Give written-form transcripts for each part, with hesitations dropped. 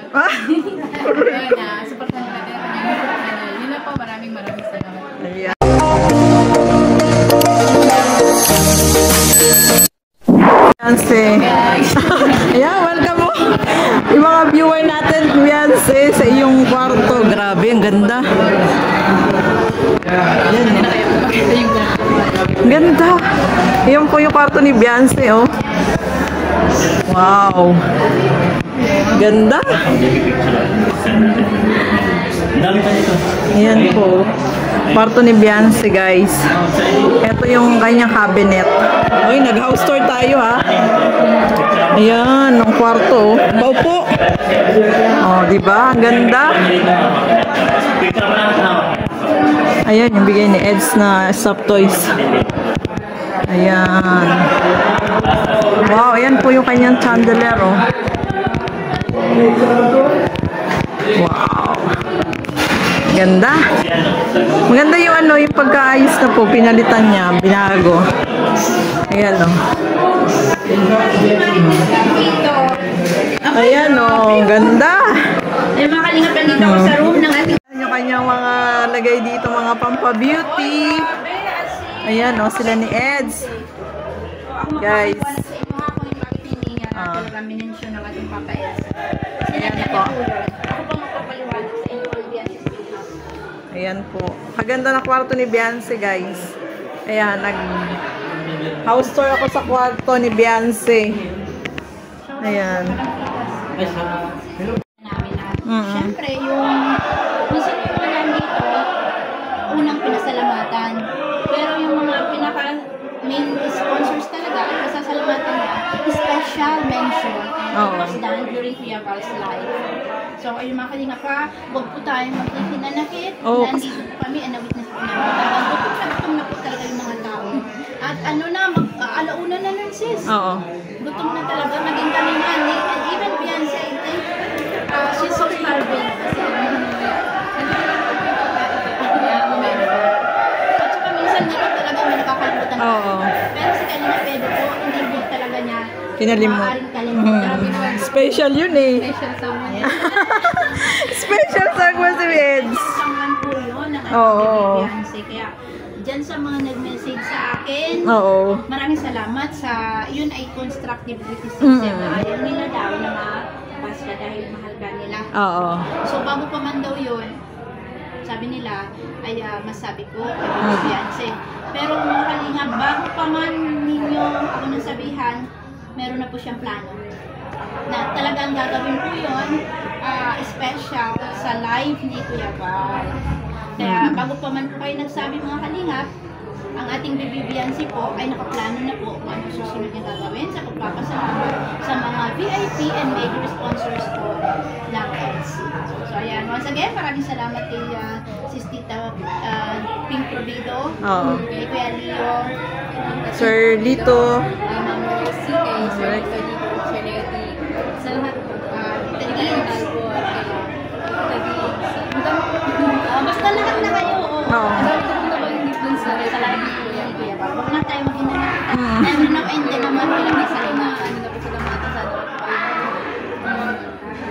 Supportan nila din ang kanyang YouTube channel. Yun na po, maraming salamat. Ayan. Beyonce. Ayan, welcome mo. Yung mga viewer natin, Beyonce, sa iyong kwarto. Grabe, ang ganda. Ayan. Ganda. Ayan po yung kwarto ni Beyonce, oh. Wow. Ganda. Ayan po. Kwarto ni Beyonce, guys. Ito yung kanyang cabinet. Uy, nag-house tour tayo, ha. Ayan, ang kwarto. Paupo. Oh, diba? Ang ganda. Ayan, yung bigay ni Eds na soft toys. Ayan. Wow, ayan po yung kanyang chandelier, oh. Wow. Ganda. Maganda yung yung pagkaayos na po. Pinalitan niya. Binago. Ayan, oh. Ayan, oh. Ganda. Ay, mga kalingap lang dito ako sa room ng ating... Yung kanyang mga lagay dito, mga pampa-beauty. Ayan, oh. Sila ni Eds. Guys. Minensyon ng ating Papa Eds. Ayan po. Ako pa magpapaliwanag sa inyo. Ayan po. Kaganda na kwarto ni Beyonce, guys. Ayan, nag-house tour ako sa kwarto ni Beyonce. Ayan. Siyempre, yung minsan yung mga nandito, unang pinasalamatan. Pero yung mga pinaka-main sponsors talaga, ang pasasalamatan niya, special mention. And it was done during Kuya Val's life. So, ayun mga kalinga pa, huwag po tayo maghinanakit. Nandito po kami, and na-witness po namin. Gutom na po talaga yung mga tao. At alauna na nun, sis. Oo. Gutom na talaga, maging kami nga. And even Beyonce, I think, she's so starving. Kasi, at saka minsan nga talaga may nakakalimutan na. Pero si Kalinga Pedro po, hindi po talaga niya maaaring kalimutan. Special yun eh. Special someone. Special someone si Eds. Someone po yun ng Beyonce. Kaya dyan sa mga nag-message sa akin, maraming salamat sa, yun ay constructive criticism. Ayaw nila daw na ma-pass ka dahil mahal ka nila. So bago pa man daw yun, sabi nila, ay masabi ko, Beyonce. Pero mga kalinga, bago pa man ninyo ako nang sabihan, meron na po siyang plano. Na talagang gagawin po yun, special sa live ni Kuya Val. Kaya bago pa man po kayo nagsabi mga kalingap, ang ating Baby Beyonce po ay nakaplano na po kung ano susunod niya gagawin sa pagpapasalamat sa mga VIP and major sponsors po ng LC. So ayan, once again, maraming salamat kay Sis Tita Pink Provido, kay Kuya Leo, Sir Lito, Ma'am Rosie, kay Sir Lito, Sir Leti, sa lahat po, Tagiging po, basta lahat na kayo, sa lahat ng Kuya Val. Huwag na tayo mag-inanakit. Every now and then naman, pinag-isalamaan, nagpasalamatan sa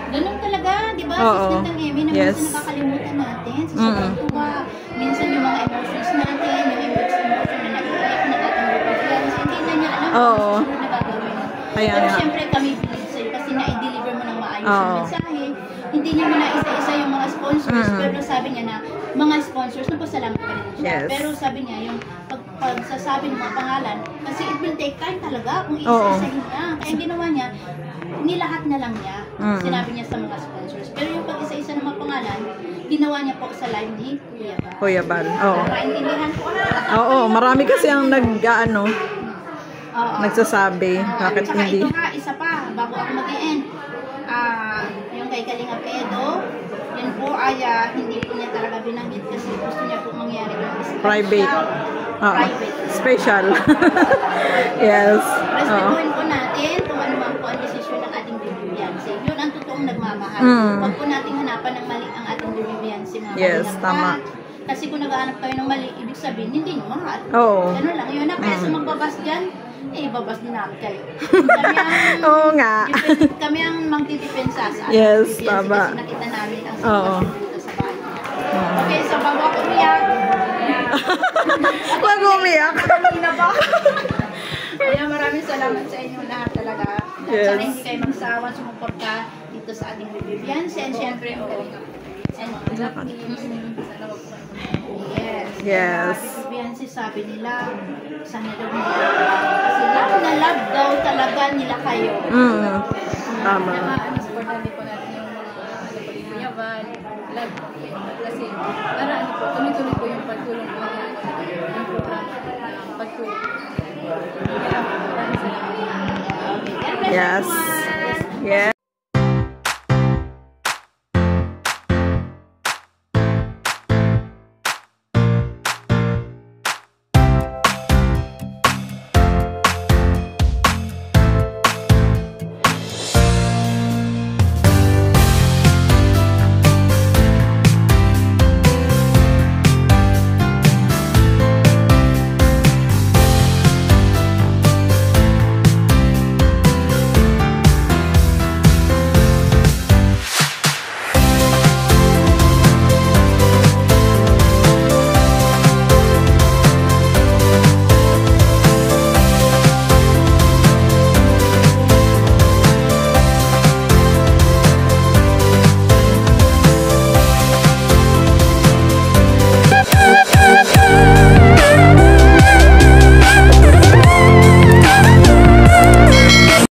ganun talaga, di ba? Sis Nandang Emi, na minsan nakakalimutan natin. Sa sobrang tuwa. Minsan yung mga emotions natin, yung emotion na naiiyak, natatanggap pa siya. Kasi hindi na niya alam kung susunod na gagawin. Pero syempre kami believe sa'yo kasi na-deliver mo ng maayos yung mensahe. Hindi niya mo na isa-isa yung mga sponsors, pero sabi niya na mga sponsors, nagpasalamat pa rin siya. Pero sabi niya, yung pagsasabi ng mga pangalan, kasi it will take time talaga kung isa-isahin niya. Kaya ginawa niya, nilahat na lang niya. Sinabi niya sa mga sponsors. Pero yung pag-isa-isa ng mga pangalan, ginawa niya po sa live ni Kuya Val. Nakaintindihan po. Marami kasi ang nagsasabi. Bakit hindi? Ito ha, isa pa, bago ako mag-end. Yung kay Kalinga Pedro, yun po ay hindi po niya talaga binanggit kasi gusto niya po mangyari yung private. Special. Yes. Respetuhin po natin kung ano man po ang desisyon ng ating Baby Beyonce. Yun ang totoong nagmamahal. Huwag po natin hanapan ng mali ang ating Baby Beyonce. Yes, tama. Kasi kung naghahanap kayo ng mali, ibig sabihin, hindi nyo mahal. Oo. Ganun lang. Yun na, kaya sa magbabas dyan, ibabas din namin kayo. Kami ang, Oo nga. kami ang magdidepensa sa Yes, Bibiansi tama. kasi nakita namin ang Oo. sitwasyon dito sa bahay. Okay, so bago ako umiyak. Wag umiyak. Kanina pa. Kaya maraming salamat sa inyo lahat talaga. Yes. Sana hindi kayo magsawa sumuporta dito sa ating Bibiansi. And syempre, Yes. Bibiansi, sabi nila, sana daw nila. Kasi love na love daw talaga nila kayo. Tama. Supportan din po natin yung mga Kuya Val, vlog po. Kasi para tuloy-tuloy po yung pagtulong po natin yung programa ng pagtulong. Kaya maraming salamat. Yes. Yes.